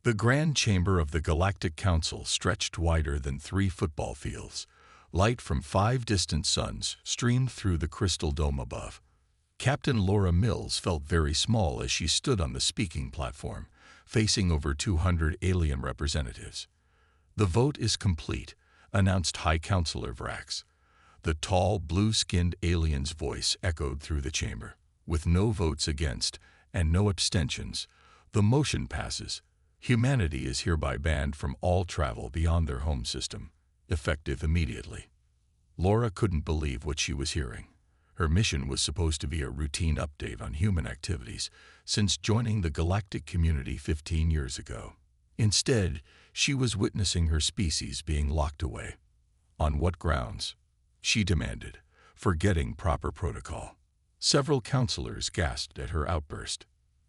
The grand chamber of the Galactic Council stretched wider than 3 football fields. Light from 5 distant suns streamed through the crystal dome above. Captain Laura Mills felt very small as she stood on the speaking platform, facing over 200 alien representatives. "The vote is complete," announced High Counselor Vrax. The tall, blue-skinned alien's voice echoed through the chamber. "With no votes against and no abstentions, the motion passes. Humanity is hereby banned from all travel beyond their home system, effective immediately." Laura couldn't believe what she was hearing. Her mission was supposed to be a routine update on human activities since joining the galactic community 15 years ago. Instead, she was witnessing her species being locked away. On what grounds? She demanded, forgetting proper protocol. Several counselors gasped at her outburst.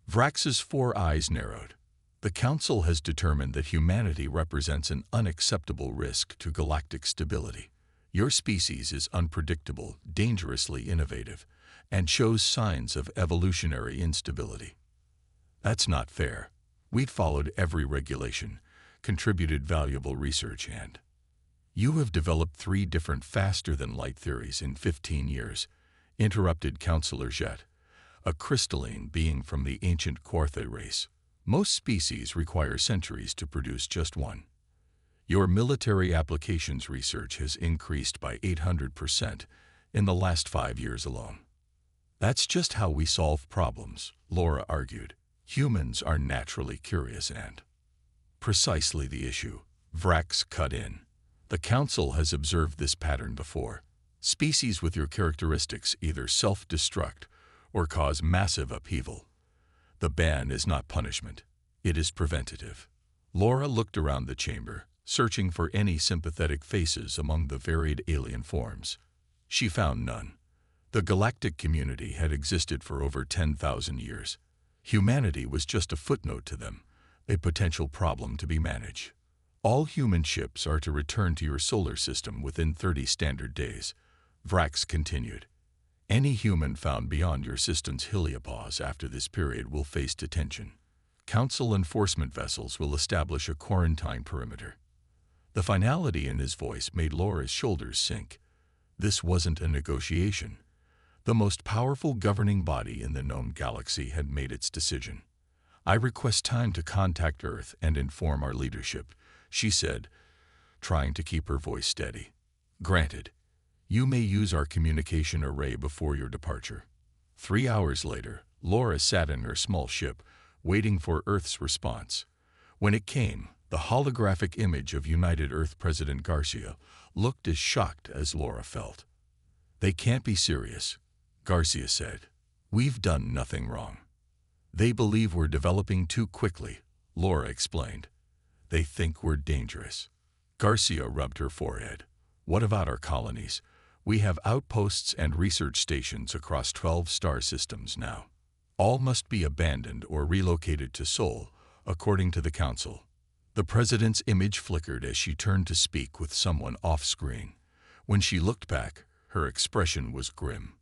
Vrax's 4 eyes narrowed. "The Council has determined that humanity represents an unacceptable risk to galactic stability. Your species is unpredictable, dangerously innovative, and shows signs of evolutionary instability." "That's not fair. We've followed every regulation, contributed valuable research, and you have developed 3 different faster-than-light theories in 15 years, interrupted Counselor Jet, a crystalline being from the ancient Quartha race. "Most species require centuries to produce just one. Your military applications research has increased by 800% in the last 5 years alone." "That's just how we solve problems," Laura argued. "Humans are naturally curious and—" "Precisely the issue," Vrax cut in. "The Council has observed this pattern before. Species with your characteristics either self-destruct or cause massive upheaval. The ban is not punishment. It is preventative." Laura looked around the chamber, searching for any sympathetic faces among the varied alien forms. She found none. The galactic community had existed for over 10,000 years. Humanity was just a footnote to them, a potential problem to be managed. "All human ships are to return to your solar system within 30 standard days," Vrax continued. "Any human found beyond your system's heliopause after this period will face detention. Council enforcement vessels will establish a quarantine perimeter." The finality in his voice made Laura's shoulders sink. This wasn't a negotiation. The most powerful governing body in the known galaxy had made its decision. "I request time to contact Earth and inform our leadership," she said, trying to keep her voice steady. "Granted. You may use our communication array before your departure." 3 hours later, Laura sat in her small ship, waiting for Earth's response. When it came, the holographic image of United Earth President Garcia looked as shocked as Laura felt. "They can't be serious," Garcia said. "We've done nothing wrong." "They believe we're developing too quickly," Laura explained. "They think we're dangerous." Garcia rubbed her forehead. "What about our colonies? We have outposts and research stations across 12 star systems now. All must be abandoned or relocated to Sol, according to the Council." The President's image flickered as she turned to speak with someone off-screen. When she looked back, her expression was grim.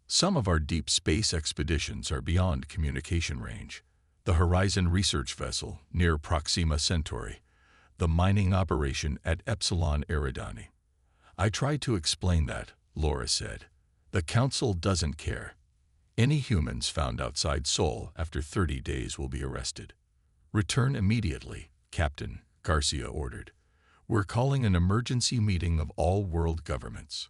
"Some of our deep space expeditions are beyond communication range. The Horizon research vessel near Proxima Centauri, the mining operation at Epsilon Eridani." "I tried to explain that," Laura said. "The Council doesn't care. Any humans found outside Sol after 30 days will be arrested." "Return immediately, Captain," Garcia ordered. "We're calling an emergency meeting of all world governments."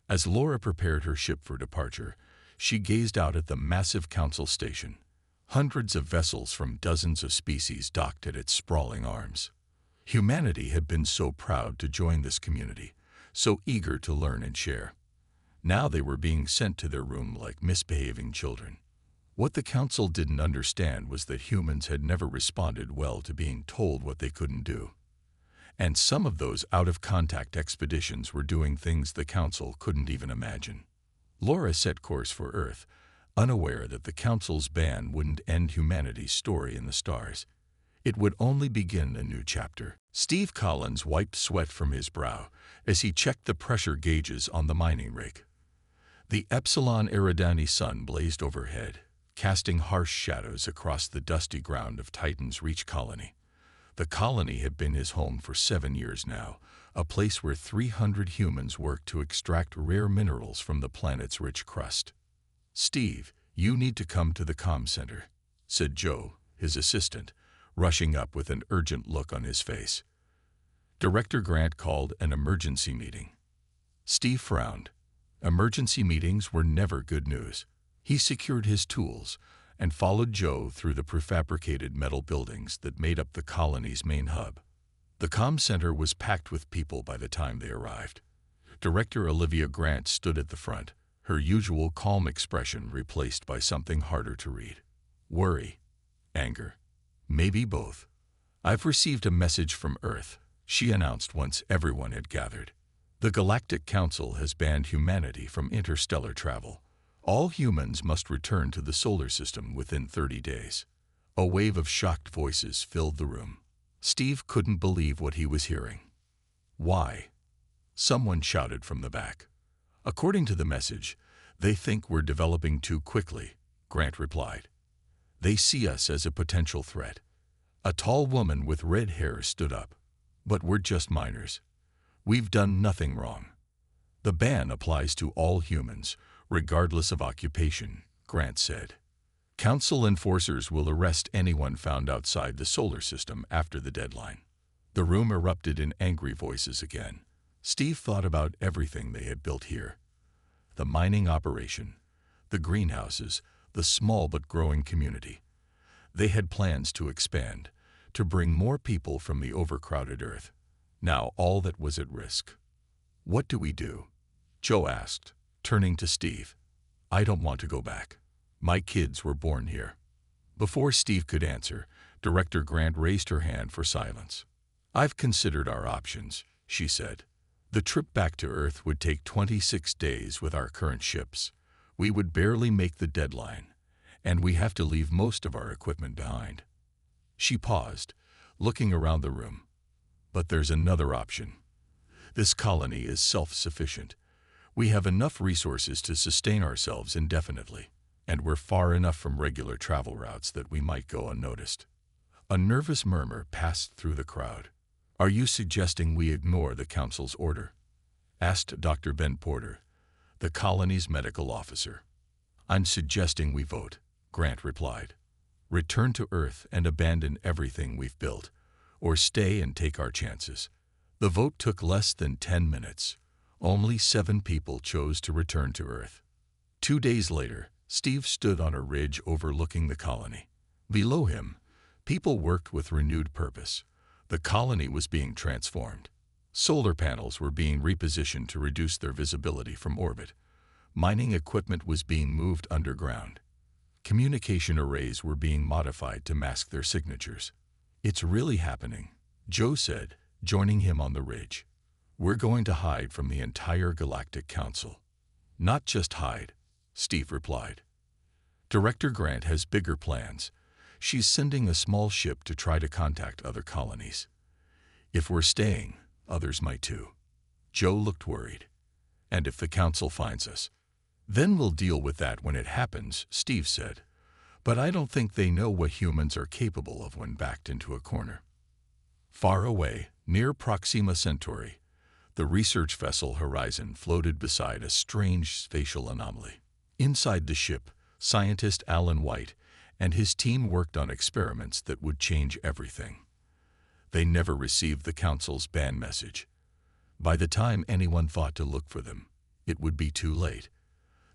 As Laura prepared her ship for departure, she gazed out at the massive Council station. Hundreds of vessels from dozens of species docked at its sprawling arms. Humanity had been so proud to join this community, so eager to learn and share. Now they were being sent to their room like misbehaving children. What the Council didn't understand was that humans had never responded well to being told what they couldn't do. And some of those out-of-contact expeditions were doing things the Council couldn't even imagine. Laura set course for Earth, unaware that the Council's ban wouldn't end humanity's story in the stars. It would only begin a new chapter. Steve Collins wiped sweat from his brow as he checked the pressure gauges on the mining rig. The Epsilon Eridani sun blazed overhead, casting harsh shadows across the dusty ground of Titan's Reach colony. The colony had been his home for 7 years now, a place where 300 humans worked to extract rare minerals from the planet's rich crust. "Steve, you need to come to the comm center," said Joe, his assistant, rushing up with an urgent look on his face. Director Grant called an emergency meeting. Steve frowned. Emergency meetings were never good news. He secured his tools and followed Joe through the prefabricated metal buildings that made up the colony's main hub. The comm center was packed with people by the time they arrived. Director Olivia Grant stood at the front, her usual calm expression replaced by something harder to read. Worry, anger, maybe both. "I've received a message from Earth," she announced once everyone had gathered. "The Galactic Council has banned humanity from interstellar travel. All humans must return to the solar system within 30 days. A wave of shocked voices filled the room. Steve couldn't believe what he was hearing. "Why?" someone shouted from the back. "According to the message, they think we're developing too quickly," Grant replied. "They see us as a potential threat." A tall woman with red hair stood up. "But we're just minors. We've done nothing wrong." "The ban applies to all humans, regardless of occupation," Grant said. "Council enforcers will arrest anyone found outside the solar system after the deadline." The room erupted in angry voices again. Steve thought about everything they had built here. The mining operation, the greenhouses, the small but growing community. They had plans to expand, to bring more people from the overcrowded Earth. Now all that was at risk. "What do we do?" Joe asked, turning to Steve. "I don't want to go back. My kids were born here." Before Steve could answer, Director Grant raised her hand for silence. "I've considered our options," she said. "The trip back to Earth would take 26 days with our current ships. We would barely make the deadline, and we have to leave most of our equipment behind." She paused, looking around the room. "But there's another option. This colony is self-sufficient. We have enough resources to sustain ourselves indefinitely, and we're far enough from regular travel routes that we might go unnoticed." A nervous murmur passed through the crowd. "Are you suggesting we ignore the Council's order?" asked Dr. Ben Porter, the colony's medical officer. "I'm suggesting we vote," Grant replied. "Return to Earth and abandon everything we've built, or stay and take our chances." The vote took less than 10 minutes. Only 7 people chose to return to Earth. 2 days later, Steve stood on a ridge overlooking the colony. Below him, people worked with renewed purpose. The colony was being transformed. Solar panels were being repositioned to reduce their visibility from orbit. Mining equipment was being moved underground. Communication arrays were being modified to mask their signatures. "It's really happening," Joe said, joining him on the ridge. "We're going to hide from the entire Galactic Council." "Not just hide," Steve replied. "Director Grant has bigger plans. She's sending a small ship to try to contact other colonies. If we're staying, others might too." Joe looked worried. "And if the Council finds us?" "Then we'll deal with that when it happens," Steve said. "But I don't think they know what humans are capable of when backed into a corner." Far away, near Proxima Centauri, the research vessel Horizon floated beside a strange spatial anomaly. Inside the ship, scientist Alan White and his team worked on experiments that would change everything. They never received the Council's ban message. By the time anyone thought to look for them, it would be too late.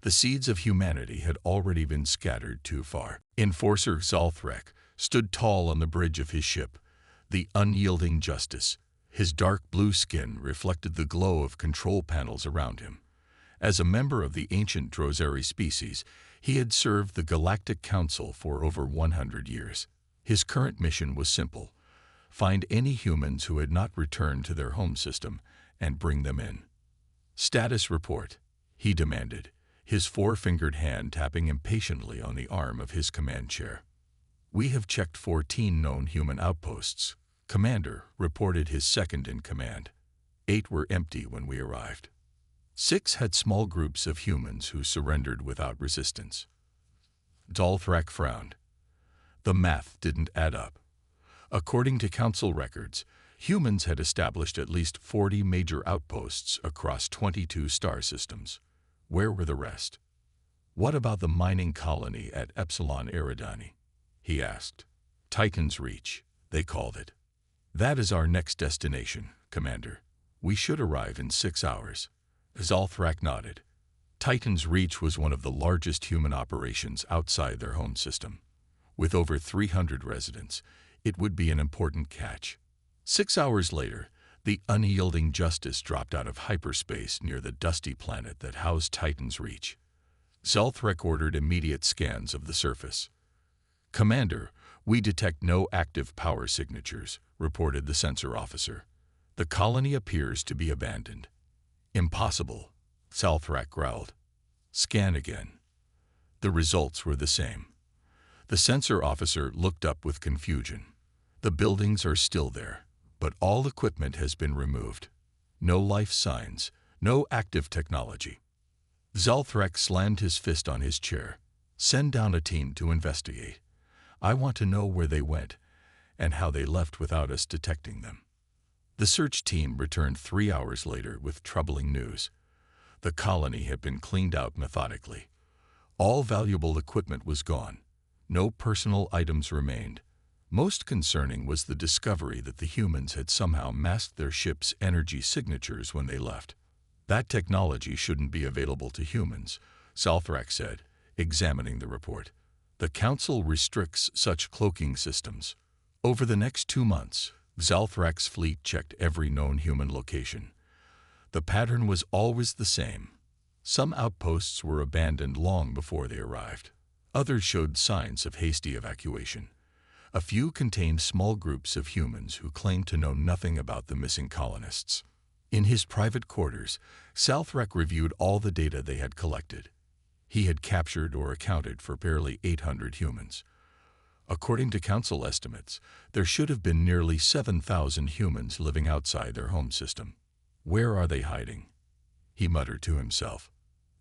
The seeds of humanity had already been scattered too far. Enforcer Zalthrek stood tall on the bridge of his ship, the unyielding Justice. His dark blue skin reflected the glow of control panels around him. As a member of the ancient Drozeri species, he had served the Galactic Council for over 100 years. His current mission was simple: find any humans who had not returned to their home system and bring them in. "Status report," he demanded, his four-fingered hand tapping impatiently on the arm of his command chair. "We have checked 14 known human outposts," Commander reported, his second-in-command. 8 were empty when we arrived. 6 had small groups of humans who surrendered without resistance. Dalthrak frowned. The math didn't add up. According to Council records, humans had established at least 40 major outposts across 22 star systems. Where were the rest? What about the mining colony at Epsilon Eridani? He asked. Titan's Reach, they called it. That is our next destination, Commander. We should arrive in 6 hours. Zalthrak nodded. Titan's Reach was one of the largest human operations outside their home system. With over 300 residents, it would be an important catch. 6 hours later, the unyielding Justice dropped out of hyperspace near the dusty planet that housed Titan's Reach. Zalthrak ordered immediate scans of the surface. Commander, we detect no active power signatures, reported the sensor officer. The colony appears to be abandoned. Impossible, Zalthrak growled. Scan again. The results were the same. The sensor officer looked up with confusion. The buildings are still there, but all equipment has been removed. No life signs, no active technology. Zalthrak slammed his fist on his chair. Send down a team to investigate. I want to know where they went and how they left without us detecting them. The search team returned 3 hours later with troubling news. The colony had been cleaned out methodically. All valuable equipment was gone. No personal items remained. Most concerning was the discovery that the humans had somehow masked their ship's energy signatures when they left. That technology shouldn't be available to humans, Zalthrak said, examining the report. The Council restricts such cloaking systems. Over the next 2 months, Zalthrak's fleet checked every known human location. The pattern was always the same. Some outposts were abandoned long before they arrived. Others showed signs of hasty evacuation. A few contained small groups of humans who claimed to know nothing about the missing colonists. In his private quarters, Zalthrak reviewed all the data they had collected. He had captured or accounted for barely 800 humans. According to Council estimates, there should have been nearly 7,000 humans living outside their home system. Where are they hiding? He muttered to himself.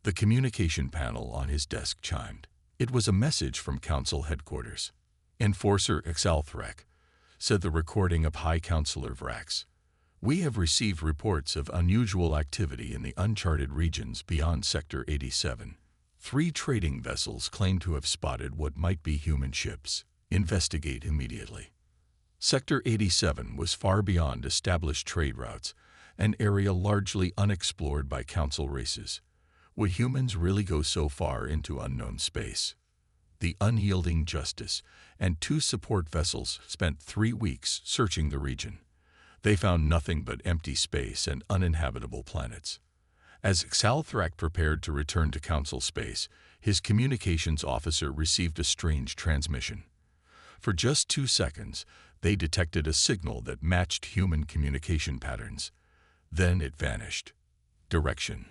The communication panel on his desk chimed. It was a message from Council headquarters. Enforcer Zalthrak, said the recording of High Counselor Vrax. We have received reports of unusual activity in the uncharted regions beyond Sector 87. 3 trading vessels claim to have spotted what might be human ships. Investigate immediately. Sector 87 was far beyond established trade routes, an area largely unexplored by Council races. Would humans really go so far into unknown space? The unyielding Justice and 2 support vessels spent 3 weeks searching the region. They found nothing but empty space and uninhabitable planets. As Zalthrak prepared to return to Council space, his communications officer received a strange transmission. For just 2 seconds, they detected a signal that matched human communication patterns. Then it vanished. Direction.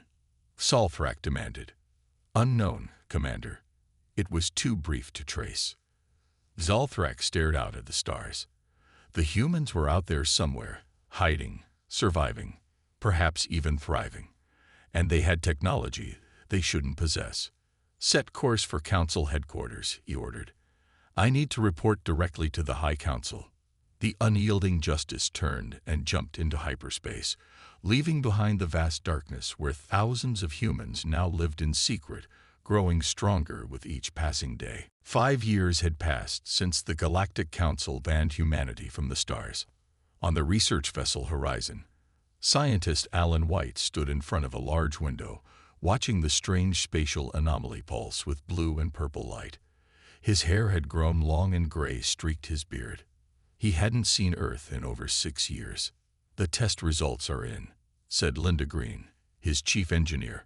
Zalthrak demanded. Unknown, Commander. It was too brief to trace. Zalthrak stared out at the stars. The humans were out there somewhere, hiding, surviving, perhaps even thriving. And they had technology they shouldn't possess. Set course for Council headquarters, he ordered. I need to report directly to the High Council. The unyielding Justice turned and jumped into hyperspace, leaving behind the vast darkness where thousands of humans now lived in secret, growing stronger with each passing day. 5 years had passed since the Galactic Council banned humanity from the stars. On the research vessel Horizon, scientist Alan White stood in front of a large window, watching the strange spatial anomaly pulse with blue and purple light. His hair had grown long and gray, streaked his beard. He hadn't seen Earth in over 6 years. The test results are in, said Linda Green, his chief engineer.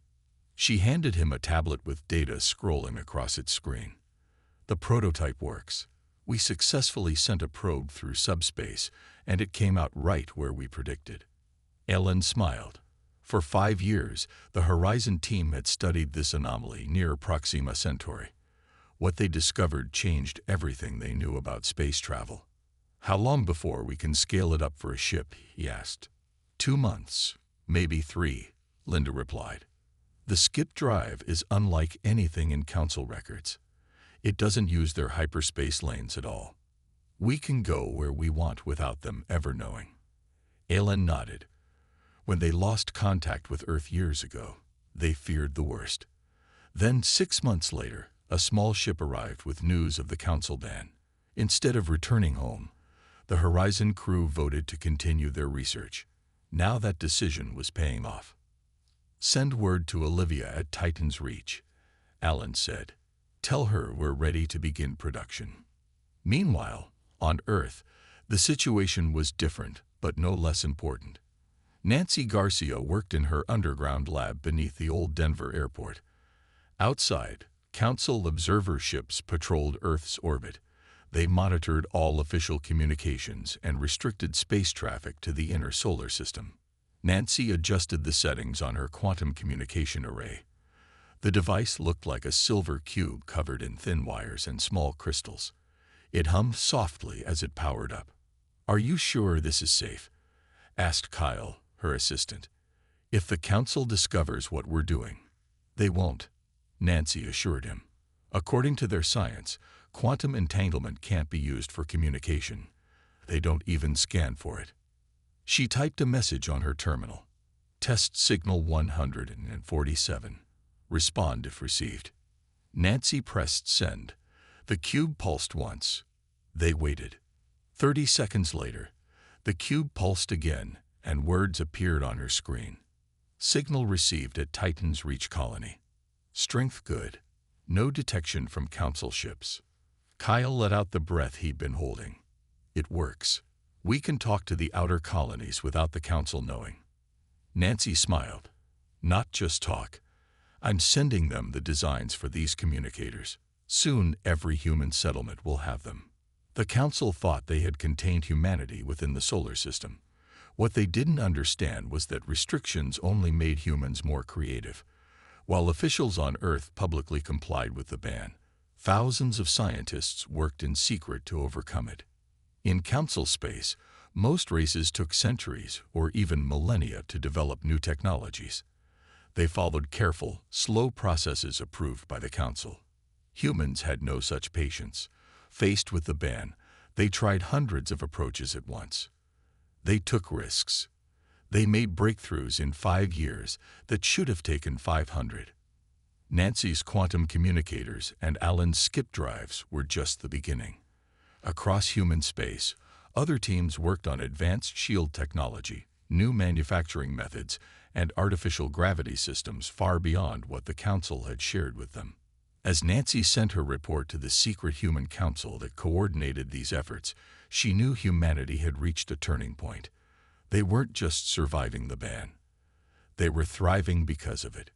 She handed him a tablet with data scrolling across its screen. The prototype works. We successfully sent a probe through subspace, and it came out right where we predicted. Ellen smiled. For 5 years, the Horizon team had studied this anomaly near Proxima Centauri. What they discovered changed everything they knew about space travel. How long before we can scale it up for a ship, he asked. 2 months, maybe 3, Linda replied. The skip drive is unlike anything in Council records. It doesn't use their hyperspace lanes at all. We can go where we want without them ever knowing. Alan nodded. When they lost contact with Earth years ago, they feared the worst. Then, 6 months later, a small ship arrived with news of the Council ban. Instead of returning home, the Horizon crew voted to continue their research. Now that decision was paying off. "Send word to Olivia at Titan's Reach," Alan said. "Tell her we're ready to begin production." Meanwhile, on Earth, the situation was different, but no less important. Nancy Garcia worked in her underground lab beneath the old Denver airport. Outside, Council observer ships patrolled Earth's orbit. They monitored all official communications and restricted space traffic to the inner solar system. Nancy adjusted the settings on her quantum communication array. The device looked like a silver cube covered in thin wires and small crystals. It hummed softly as it powered up. "Are you sure this is safe?" asked Kyle, her assistant. "If the Council discovers what we're doing." "They won't," Nancy assured him. "According to their science, quantum entanglement can't be used for communication. They don't even scan for it." She typed a message on her terminal. "Test signal 147. Respond if received." Nancy pressed send. The cube pulsed once. They waited. 30 seconds later, the cube pulsed again, and words appeared on her screen. "Signal received at Titan's Reach colony. Strength good. No detection from Council ships." Kyle let out the breath he'd been holding. "It works. We can talk to the outer colonies without the Council knowing." Nancy smiled. "Not just talk. I'm sending them the designs for these communicators. Soon every human settlement will have them." The Council thought they had contained humanity within the solar system. What they didn't understand was that restrictions only made humans more creative. While officials on Earth publicly complied with the ban, thousands of scientists worked in secret to overcome it. In Council space, most races took centuries or even millennia to develop new technologies. They followed careful, slow processes approved by the Council. Humans had no such patience. Faced with the ban, they tried hundreds of approaches at once. They took risks. They made breakthroughs in 5 years that should have taken 500. Nancy's quantum communicators and Alan's skip drives were just the beginning. Across human space, other teams worked on advanced shield technology, new manufacturing methods, and artificial gravity systems far beyond what the Council had shared with them. As Nancy sent her report to the secret human council that coordinated these efforts, she knew humanity had reached a turning point. They weren't just surviving the ban. They were thriving because of it.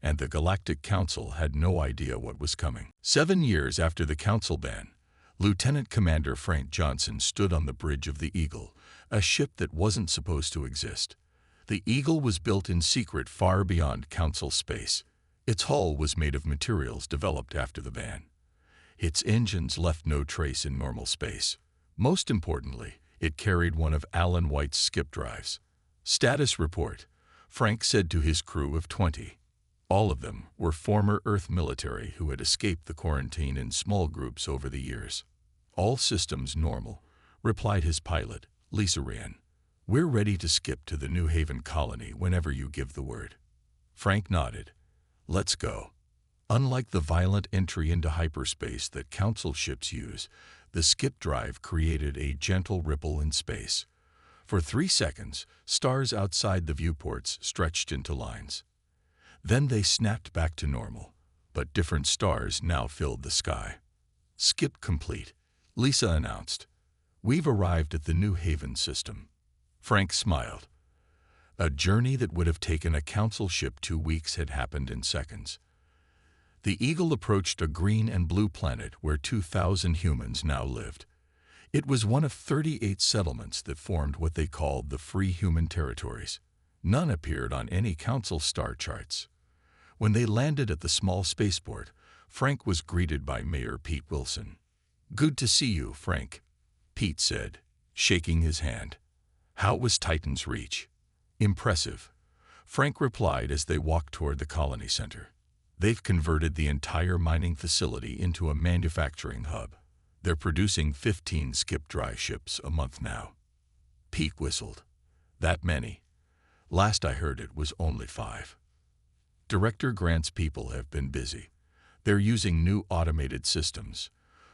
And the Galactic Council had no idea what was coming. 7 years after the Council ban, Lieutenant Commander Frank Johnson stood on the bridge of the Eagle, a ship that wasn't supposed to exist. The Eagle was built in secret far beyond Council space. Its hull was made of materials developed after the ban. Its engines left no trace in normal space. Most importantly, it carried one of Alan White's skip drives. "Status report," Frank said to his crew of 20. All of them were former Earth military who had escaped the quarantine in small groups over the years. "All systems normal," replied his pilot, Lisa Ryan. "We're ready to skip to the New Haven colony whenever you give the word." Frank nodded. "Let's go." Unlike the violent entry into hyperspace that Council ships use, the skip drive created a gentle ripple in space. For 3 seconds, stars outside the viewports stretched into lines. Then they snapped back to normal, but different stars now filled the sky. "Skip complete," Lisa announced. "We've arrived at the New Haven system." Frank smiled. A journey that would have taken a Council ship 2 weeks had happened in seconds. The Eagle approached a green and blue planet where 2,000 humans now lived. It was one of 38 settlements that formed what they called the Free Human Territories. None appeared on any Council star charts. When they landed at the small spaceport, Frank was greeted by Mayor Pete Wilson. "Good to see you, Frank," Pete said, shaking his hand. "How was Titan's Reach?" "Impressive," Frank replied as they walked toward the colony center. "They've converted the entire mining facility into a manufacturing hub. They're producing 15 skip-dry ships a month now. Pete whistled. That many? Last I heard it was only 5. Director Grant's people have been busy. They're using new automated systems.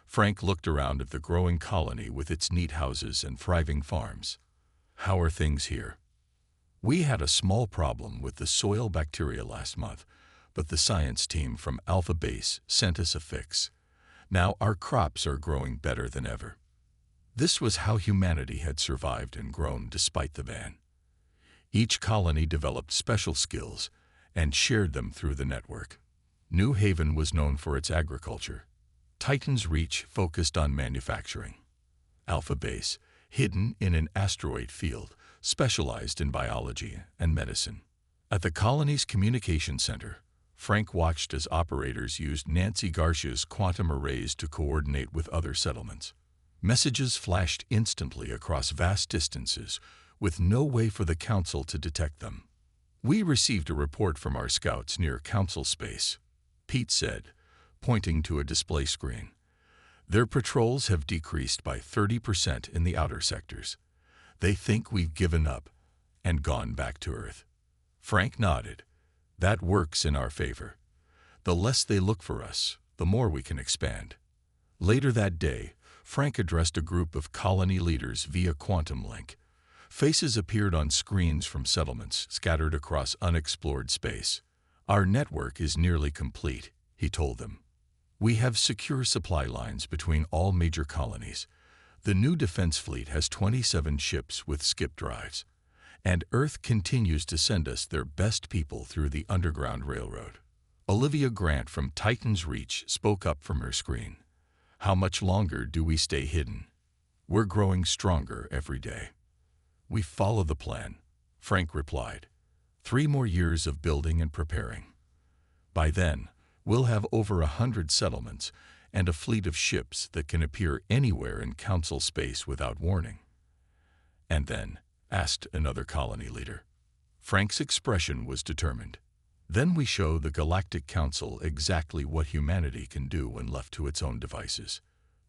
Frank looked around at the growing colony with its neat houses and thriving farms. How are things here? We had a small problem with the soil bacteria last month, but the science team from Alpha Base sent us a fix. Now our crops are growing better than ever. This was how humanity had survived and grown despite the ban. Each colony developed special skills and shared them through the network. New Haven was known for its agriculture. Titan's Reach focused on manufacturing. Alpha Base, hidden in an asteroid field, specialized in biology and medicine. At the colony's communication center, Frank watched as operators used Nancy Garcia's quantum arrays to coordinate with other settlements. Messages flashed instantly across vast distances, with no way for the Council to detect them. We received a report from our scouts near Council Space, Pete said, pointing to a display screen. Their patrols have decreased by 30% in the outer sectors. They think we've given up and gone back to Earth. Frank nodded. That works in our favor. The less they look for us, the more we can expand. Later that day, Frank addressed a group of colony leaders via quantum link. Faces appeared on screens from settlements scattered across unexplored space. Our network is nearly complete, he told them. We have secure supply lines between all major colonies. The new defense fleet has 27 ships with skip drives, and Earth continues to send us their best people through the Underground Railroad. Olivia Grant from Titan's Reach spoke up from her screen. How much longer do we stay hidden? We're growing stronger every day. We follow the plan, Frank replied. 3 more years of building and preparing. By then, we'll have over 100 settlements and a fleet of ships that can appear anywhere in Council space without warning. And then, asked another colony leader. Frank's expression was determined. Then we show the Galactic Council exactly what humanity can do when left to its own devices.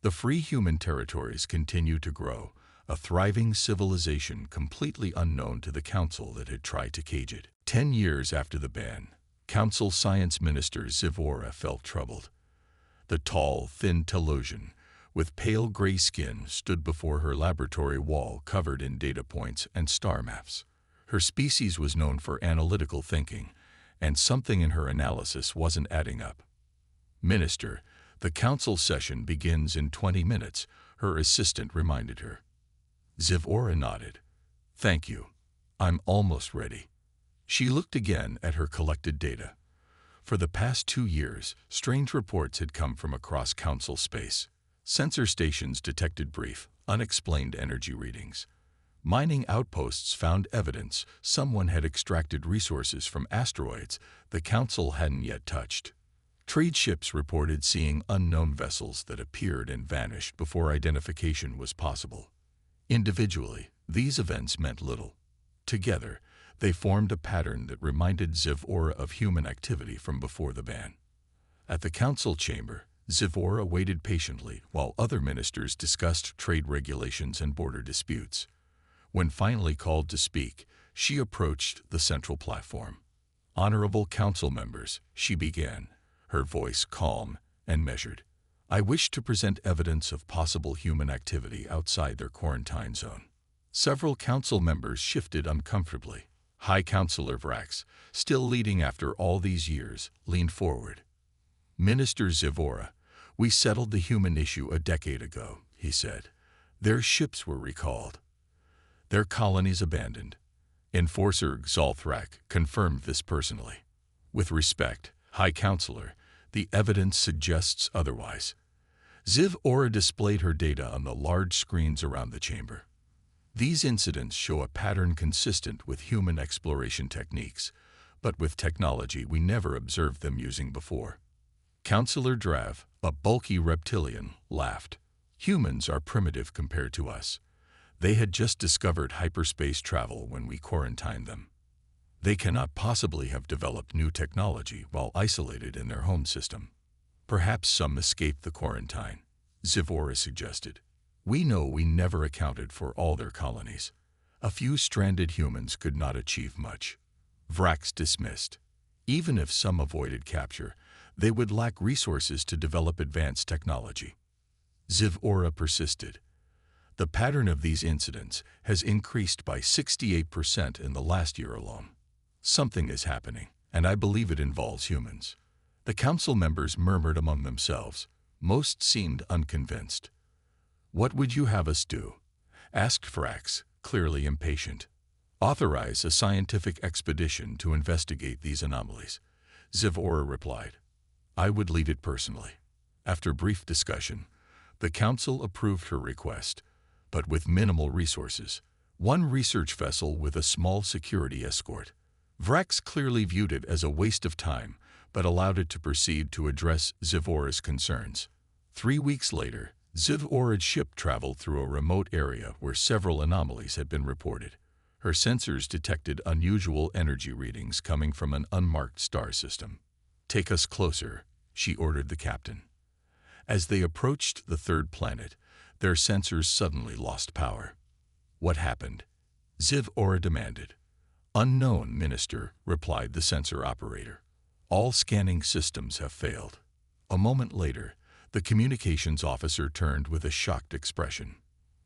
The free human territories continue to grow, a thriving civilization completely unknown to the Council that had tried to cage it. 10 years after the ban, Council Science Minister Zivora felt troubled. The tall, thin Telosian, with pale gray skin, stood before her laboratory wall covered in data points and star maps. Her species was known for analytical thinking, and something in her analysis wasn't adding up. Minister, the council session begins in 20 minutes, her assistant reminded her. Zivora nodded. Thank you. I'm almost ready. She looked again at her collected data. For the past 2 years, strange reports had come from across council space. Sensor stations detected brief, unexplained energy readings. Mining outposts found evidence someone had extracted resources from asteroids the Council hadn't yet touched. Trade ships reported seeing unknown vessels that appeared and vanished before identification was possible. Individually, these events meant little. Together, they formed a pattern that reminded Zivora of human activity from before the ban. At the Council chamber, Zivora waited patiently while other ministers discussed trade regulations and border disputes. When finally called to speak, she approached the central platform. Honorable Council members, she began, her voice calm and measured. I wish to present evidence of possible human activity outside their quarantine zone. Several Council members shifted uncomfortably. High Councilor Vrax, still leading after all these years, leaned forward. Minister Zivora, we settled the human issue a decade ago, he said. Their ships were recalled. Their colonies abandoned. Enforcer Xalthrak confirmed this personally. With respect, High Councilor, the evidence suggests otherwise. Zivora displayed her data on the large screens around the chamber. These incidents show a pattern consistent with human exploration techniques, but with technology we never observed them using before. Councilor Drav, a bulky reptilian, laughed. Humans are primitive compared to us. They had just discovered hyperspace travel when we quarantined them. They cannot possibly have developed new technology while isolated in their home system. Perhaps some escaped the quarantine. Zivora suggested. We know we never accounted for all their colonies. A few stranded humans could not achieve much. Vrax dismissed. Even if some avoided capture, they would lack resources to develop advanced technology. Zivora persisted. The pattern of these incidents has increased by 68% in the last year alone. Something is happening, and I believe it involves humans. The council members murmured among themselves. Most seemed unconvinced. What would you have us do? Asked Vrax, clearly impatient. Authorize a scientific expedition to investigate these anomalies. Zivora replied. I would lead it personally. After brief discussion, the council approved her request, but with minimal resources. One research vessel with a small security escort. Vrax clearly viewed it as a waste of time, but allowed it to proceed to address Zivora's concerns. 3 weeks later, Zivora's ship traveled through a remote area where several anomalies had been reported. Her sensors detected unusual energy readings coming from an unmarked star system. Take us closer, she ordered the captain. As they approached the third planet, their sensors suddenly lost power. What happened? Zivora demanded. Unknown, Minister, replied the sensor operator. All scanning systems have failed. A moment later, the communications officer turned with a shocked expression.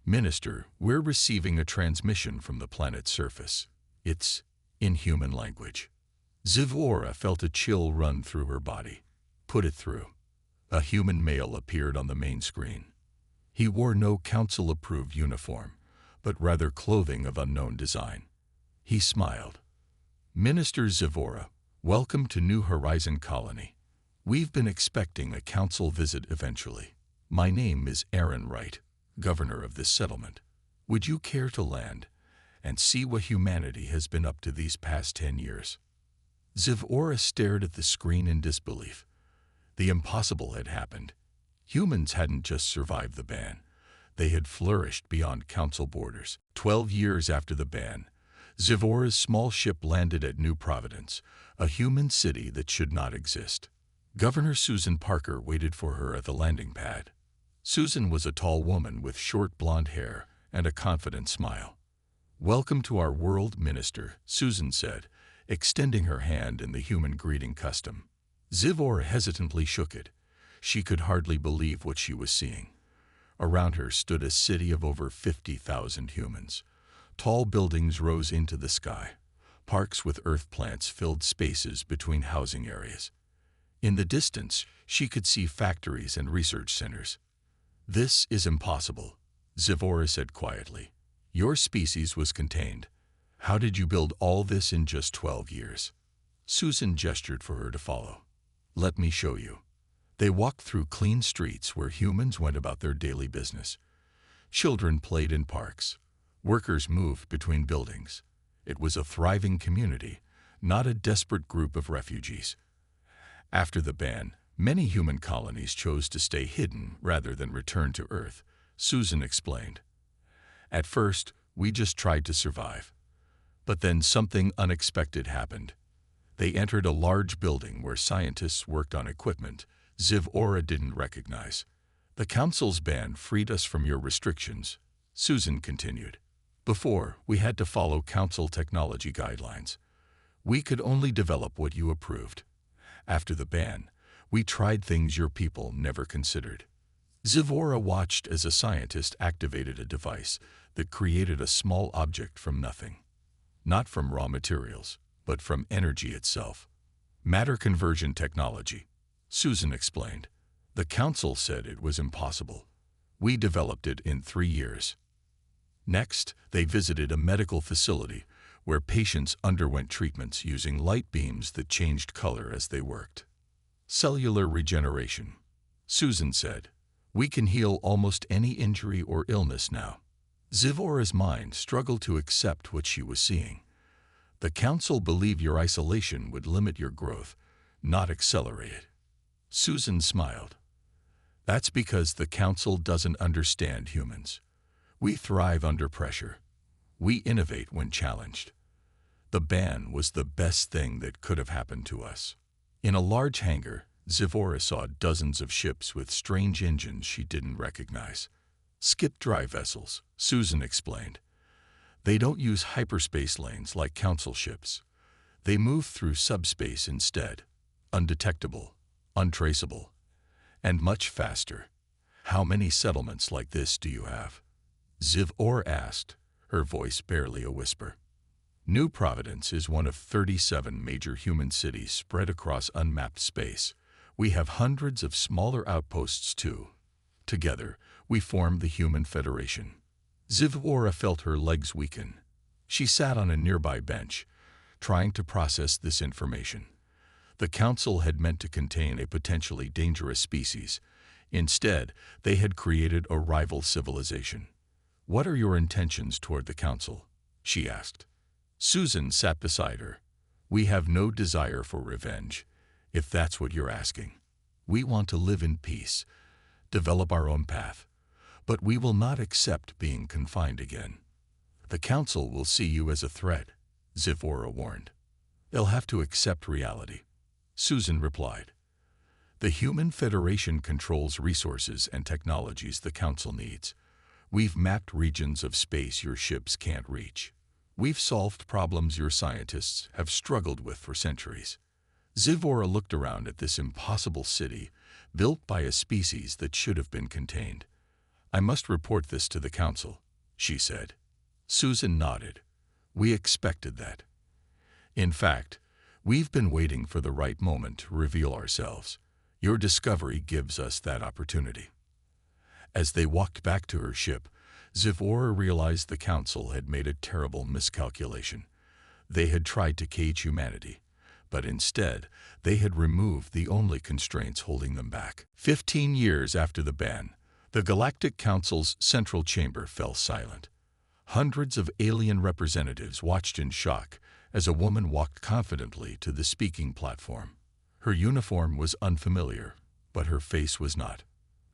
Minister, we're receiving a transmission from the planet's surface. It's in human language. Zivora felt a chill run through her body. Put it through. A human male appeared on the main screen. He wore no council-approved uniform, but rather clothing of unknown design. He smiled. Minister Zivora, welcome to New Horizon Colony. We've been expecting a council visit eventually. My name is Aaron Wright, governor of this settlement. Would you care to land and see what humanity has been up to these past 10 years? Zivora stared at the screen in disbelief. The impossible had happened. Humans hadn't just survived the ban. They had flourished beyond council borders. 12 years after the ban, Zivora's small ship landed at New Providence, a human city that should not exist. Governor Susan Parker waited for her at the landing pad. Susan was a tall woman with short blonde hair and a confident smile. Welcome to our world, Minister, Susan said, extending her hand in the human greeting custom. Zivora hesitantly shook it. She could hardly believe what she was seeing. Around her stood a city of over 50,000 humans. Tall buildings rose into the sky. Parks with earth plants filled spaces between housing areas. In the distance, she could see factories and research centers. This is impossible, Zivora said quietly. Your species was contained. How did you build all this in just 12 years? Susan gestured for her to follow. Let me show you. They walked through clean streets where humans went about their daily business. Children played in parks. Workers moved between buildings. It was a thriving community, not a desperate group of refugees. After the ban, many human colonies chose to stay hidden rather than return to Earth, Susan explained. At first, we just tried to survive. But then something unexpected happened. They entered a large building where scientists worked on equipment Zivora didn't recognize. The council's ban freed us from your restrictions, Susan continued. Before, we had to follow council technology guidelines. We could only develop what you approved. After the ban, we tried things your people never considered. Zivora watched as a scientist activated a device that created a small object from nothing. Not from raw materials, but from energy itself. Matter conversion technology, Susan explained. The council said it was impossible. We developed it in 3 years. Next, they visited a medical facility where patients underwent treatments using light beams that changed color as they worked. Cellular regeneration, Susan said. We can heal almost any injury or illness now. Zivora's mind struggled to accept what she was seeing. The council believed your isolation would limit your growth, not accelerate it. Susan smiled. That's because the council doesn't understand humans. We thrive under pressure. We innovate when challenged. The ban was the best thing that could have happened to us. In a large hangar, Zivora saw dozens of ships with strange engines she didn't recognize. Skip-dry vessels, Susan explained. They don't use hyperspace lanes like council ships. They move through subspace instead, undetectable, untraceable, and much faster. How many settlements like this do you have? Zivora asked, her voice barely a whisper. New Providence is one of 37 major human cities spread across unmapped space. We have hundreds of smaller outposts too. Together, we form the Human Federation. Zivora felt her legs weaken. She sat on a nearby bench, trying to process this information. The Council had meant to contain a potentially dangerous species. Instead, they had created a rival civilization. "What are your intentions toward the Council?" she asked. Susan sat beside her. "We have no desire for revenge, if that's what you're asking. We want to live in peace, develop our own path, but we will not accept being confined again. The Council will see you as a threat," Zivora warned. "They'll have to accept reality," Susan replied. "The Human Federation controls resources and technologies the Council needs. We've mapped regions of space your ships can't reach. We've solved problems your scientists have struggled with for centuries." Zivora looked around at this impossible city, built by a species that should have been contained. "I must report this to the Council," she said. Susan nodded. "We expected that. In fact, we've been waiting for the right moment to reveal ourselves. Your discovery gives us that opportunity." As they walked back to her ship, Zivora realized the Council had made a terrible miscalculation. They had tried to cage humanity, but instead, they had removed the only constraints holding them back. 15 years after the ban, the Galactic Council's central chamber fell silent. Hundreds of alien representatives watched in shock as a woman walked confidently to the speaking platform. Her uniform was unfamiliar, but her face was not.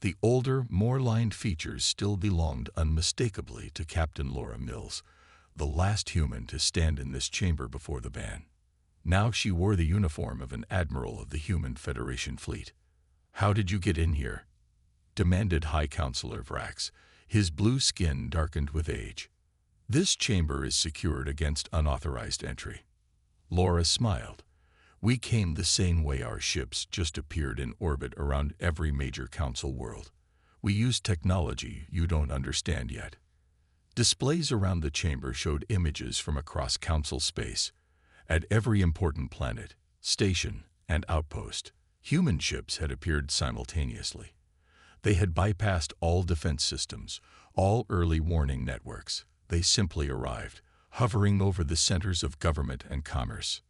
The older, more lined features still belonged unmistakably to Captain Laura Mills, the last human to stand in this chamber before the ban. Now she wore the uniform of an admiral of the Human Federation fleet. "How did you get in here?" demanded High Counselor Vrax, his blue skin darkened with age. "This chamber is secured against unauthorized entry." Laura smiled. "We came the same way our ships just appeared in orbit around every major council world. We used technology you don't understand yet." Displays around the chamber showed images from across council space. At every important planet, station, and outpost, human ships had appeared simultaneously. They had bypassed all defense systems, all early warning networks. They simply arrived, hovering over the centers of government and commerce.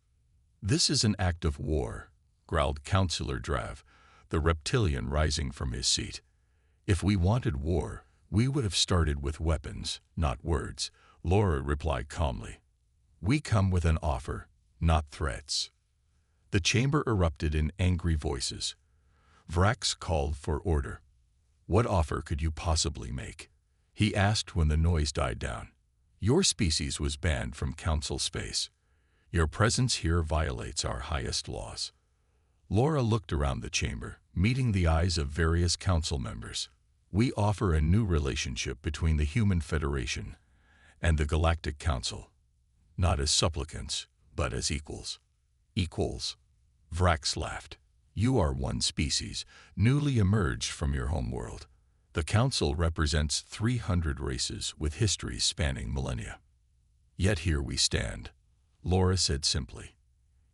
"This is an act of war," growled Councillor Drav, the reptilian rising from his seat. "If we wanted war, we would have started with weapons, not words," Laura replied calmly. "We come with an offer, not threats." The chamber erupted in angry voices. Vrax called for order. "What offer could you possibly make?" he asked when the noise died down. "Your species was banned from council space. Your presence here violates our highest laws." Laura looked around the chamber, meeting the eyes of various council members. "We offer a new relationship between the Human Federation and the Galactic Council, not as supplicants, but as equals." "Equals?" Vrax laughed. "You are one species, newly emerged from your homeworld. The Council represents 300 races with histories spanning millennia. Yet here we stand," Laura said simply.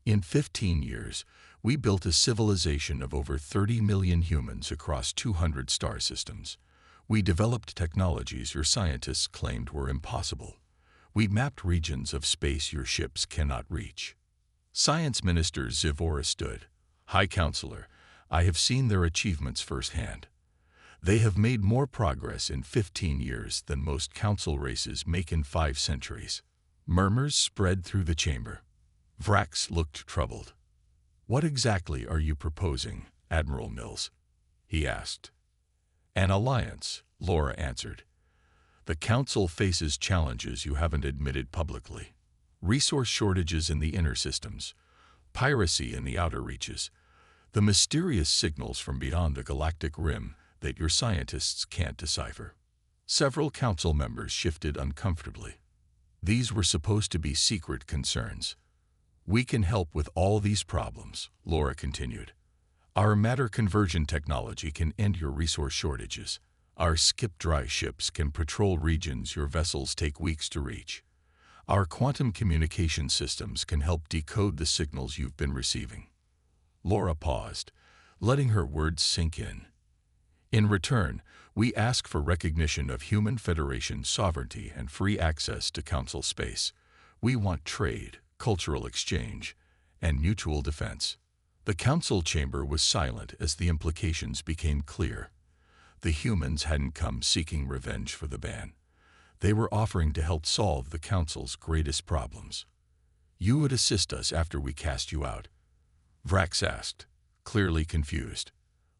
"In 15 years, we built a civilization of over 30 million humans across 200 star systems. We developed technologies your scientists claimed were impossible. We mapped regions of space your ships cannot reach." Science Minister Zivora stood. "High Counselor, I have seen their achievements firsthand. They have made more progress in 15 years than most council races make in 5 centuries." Murmurs spread through the chamber. Vrax looked troubled. "What exactly are you proposing, Admiral Mills?" he asked. "An alliance," Laura answered. "The Council faces challenges you haven't admitted publicly. Resource shortages in the inner systems, piracy in the outer reaches. The mysterious signals from beyond the galactic rim that your scientists can't decipher. Several council members shifted uncomfortably. These were supposed to be secret concerns. We can help with all these problems, Laura continued. Our matter conversion technology can end your resource shortages. Our skip-dry ships can patrol regions your vessels take weeks to reach. Our quantum communication systems can help decode the signals you've been receiving. Laura paused, letting her words sink in. In return, we ask for recognition of Human Federation sovereignty and free access to Council space. We want trade, cultural exchange, and mutual defense. The Council chamber was silent as the implications became clear. The humans hadn't come seeking revenge for the ban. They were offering to help solve the Council's greatest problems. You would assist us after we cast you out? Vrax asked, clearly confused.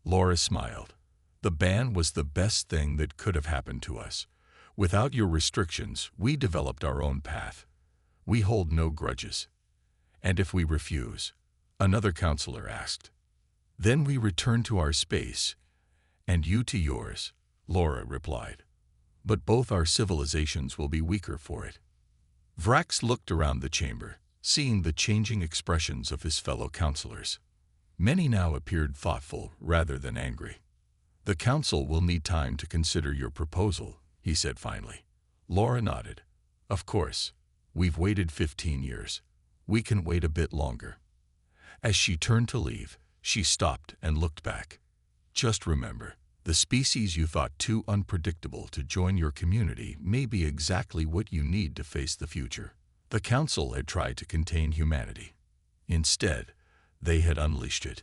Laura smiled. The ban was the best thing that could have happened to us. Without your restrictions, we developed our own path. We hold no grudges. And if we refuse? Another counselor asked. Then we return to our space, and you to yours, Laura replied. But both our civilizations will be weaker for it. Vrax looked around the chamber, seeing the changing expressions of his fellow counselors. Many now appeared thoughtful rather than angry. The Council will need time to consider your proposal, he said finally. Laura nodded. Of course. We've waited 15 years. We can wait a bit longer. As she turned to leave, she stopped and looked back. Just remember, the species you thought too unpredictable to join your community may be exactly what you need to face the future. The Council had tried to contain humanity. Instead, they had unleashed it.